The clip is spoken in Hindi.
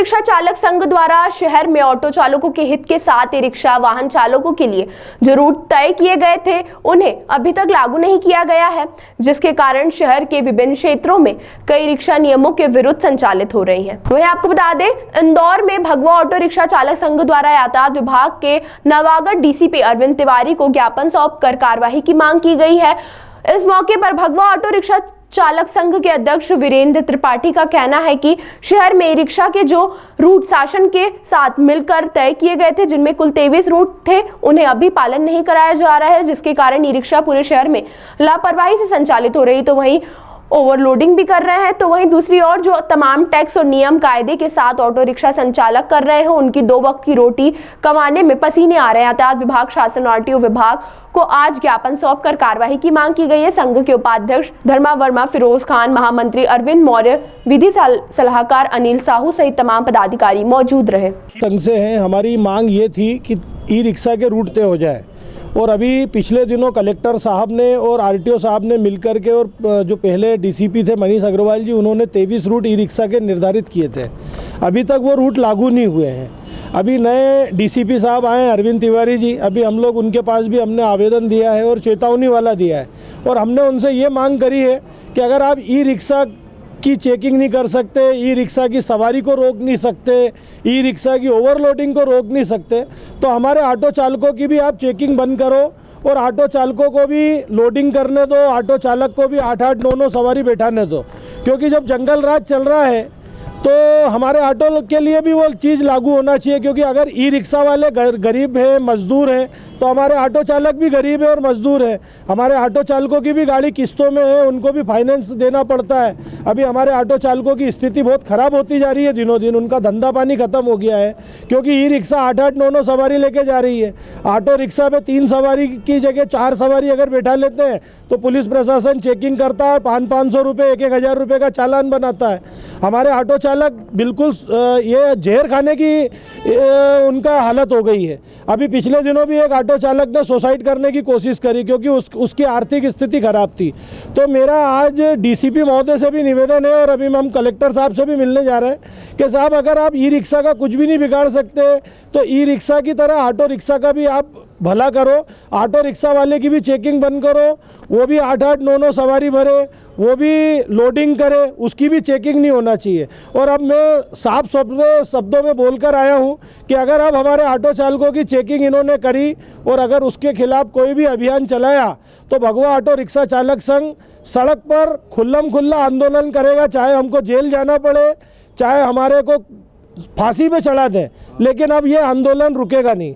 रिक्शा चालक संघ द्वारा शहर में ऑटो चालकों के हित के साथ ई रिक्शा वाहन चालकों के लिए जो रूट तय किए गए थे उन्हें अभी तक लागू नहीं किया गया है, जिसके कारण शहर के विभिन्न क्षेत्रों में कई रिक्शा नियमों के विरुद्ध संचालित हो रही हैं। वहीं आपको बता दें, इंदौर में भगवा ऑटो रिक्शा चालक संघ द्वारा यातायात विभाग के नवागढ़ डीसीपी अरविंद तिवारी को ज्ञापन सौंप कर कार्रवाई की मांग की गई है। इस मौके पर भगवा ऑटो रिक्शा चालक संघ के अध्यक्ष वीरेंद्र त्रिपाठी का कहना है कि शहर में ई रिक्शा के जो रूट शासन के साथ मिलकर तय किए गए थे, जिनमें कुल 23 रूट थे, उन्हें अभी पालन नहीं कराया जा रहा है, जिसके कारण ई रिक्शा पूरे शहर में लापरवाही से संचालित हो रही, तो वहीं ओवरलोडिंग भी कर रहे हैं। तो वहीं दूसरी ओर जो तमाम टैक्स और नियम कायदे के साथ ऑटो रिक्शा संचालक कर रहे हैं, उनकी 2 वक्त की रोटी कमाने में पसीने आ रहे हैं। यातायात विभाग, शासन और आरटीओ विभाग को आज ज्ञापन सौंप कर कार्रवाई की मांग की गई है। संघ के उपाध्यक्ष धर्मा वर्मा, फिरोज खान, महामंत्री अरविंद मौर्य, विधि सलाहकार अनिल साहू सहित तमाम पदाधिकारी मौजूद रहे। संघ से है, हमारी मांग ये थी कि ई रिक्शा के रूट तय हो जाए, और अभी पिछले दिनों कलेक्टर साहब ने और आरटीओ साहब ने मिलकर के, और जो पहले डीसीपी थे मनीष अग्रवाल जी, उन्होंने 23 रूट ई रिक्शा के निर्धारित किए थे। अभी तक वो रूट लागू नहीं हुए हैं। अभी नए डीसीपी साहब आए अरविंद तिवारी जी, अभी हम लोग उनके पास भी हमने आवेदन दिया है और चेतावनी वाला दिया है, और हमने उनसे ये मांग करी है कि अगर आप ई रिक्शा की चेकिंग नहीं कर सकते, ई रिक्शा की सवारी को रोक नहीं सकते, ई रिक्शा की ओवरलोडिंग को रोक नहीं सकते, तो हमारे ऑटो चालकों की भी आप चेकिंग बंद करो और ऑटो चालकों को भी लोडिंग करने दो, ऑटो चालक को भी 8-8, 9-9 सवारी बैठाने दो। क्योंकि जब जंगल राज चल रहा है तो हमारे ऑटो के लिए भी वो चीज़ लागू होना चाहिए, क्योंकि अगर ई रिक्शा वाले गरीब हैं, मजदूर हैं, तो हमारे ऑटो चालक भी गरीब है और मजदूर है। हमारे ऑटो चालकों की भी गाड़ी किस्तों में है, उनको भी फाइनेंस देना पड़ता है। अभी हमारे ऑटो चालकों की स्थिति बहुत ख़राब होती जा रही है, दिनों दिन उनका धंधा पानी ख़त्म हो गया है, क्योंकि ई रिक्शा 8-8, 9-9 सवारी लेके जा रही है। ऑटो रिक्शा पे 3 सवारी की जगह 4 सवारी अगर बैठा लेते हैं तो पुलिस प्रशासन चेकिंग करता है, 500-500 रुपये, 1-1000 रुपये का चालान बनाता है। हमारे ऑटो चालक बिल्कुल ये जहर खाने की उनका हालत हो गई है। अभी पिछले दिनों भी एक ऑटो चालक ने सुसाइड करने की कोशिश करी, क्योंकि उसकी आर्थिक स्थिति खराब थी। तो मेरा आज डीसीपी महोदय से भी निवेदन है, और अभी हम कलेक्टर साहब से भी मिलने जा रहे हैं कि साहब, अगर आप ई रिक्शा का कुछ भी नहीं बिगाड़ सकते तो ई रिक्शा की तरह ऑटो रिक्शा का भी आप भला करो। ऑटो रिक्शा वाले की भी चेकिंग बंद करो, वो भी 8-8, 9-9 सवारी भरे, वो भी लोडिंग करे, उसकी भी चेकिंग नहीं होना चाहिए। और अब मैं साफ शब्दों में बोलकर आया हूं कि अगर अब हमारे ऑटो चालकों की चेकिंग इन्होंने करी और अगर उसके खिलाफ कोई भी अभियान चलाया तो भगवा ऑटो रिक्शा चालक संघ सड़क पर खुल्ला आंदोलन करेगा, चाहे हमको जेल जाना पड़े, चाहे हमारे को फांसी पे चढ़ा दें, लेकिन अब ये आंदोलन रुकेगा नहीं।